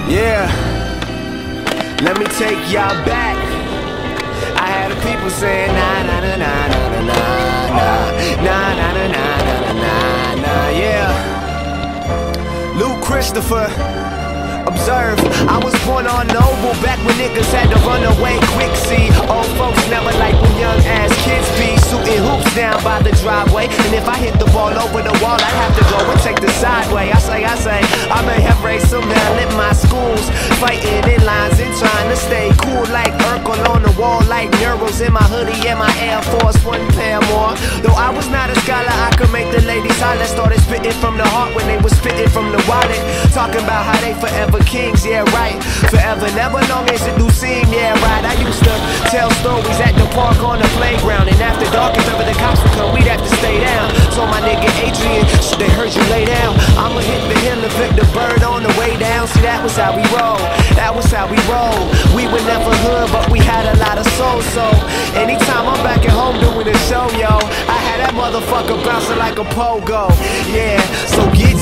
Yeah, let me take y'all back. I had the people saying nah nah nah nah nah nah nah nah nah nah nah nah nah nah. Yeah, Luke Christopher. Observe, I was born on Noble back when niggas had to run away quick. See, old folks never like when young ass kids be shooting hoops down by the driveway. And if I hit the ball over the wall, I'd have to go and take the sideway. I say, I may have raised some hell in my schools, fighting in lines and trying to stay cool like Urkel on the wall, like Neuros in my hoodie and my Air Force One pair more. Though I was not a scholar, I could make the ladies holler. Started spitting from the heart when they was spitting from the wallet, talking about how they forever kings, yeah right. Forever, never long as it do seem, yeah right. I used to tell stories at the park on the playground, and after dark, if ever the cops would come, we'd have to stay down. So my nigga Adrian, they heard you lay down, I'ma hit the hill and flip the bird on the way down. See, that was how we roll, that was how we roll. We were never hood, but we had a lot of soul. So anytime I'm back at home doing a show, yo, I had that motherfucker bouncing like a pogo. Yeah, so get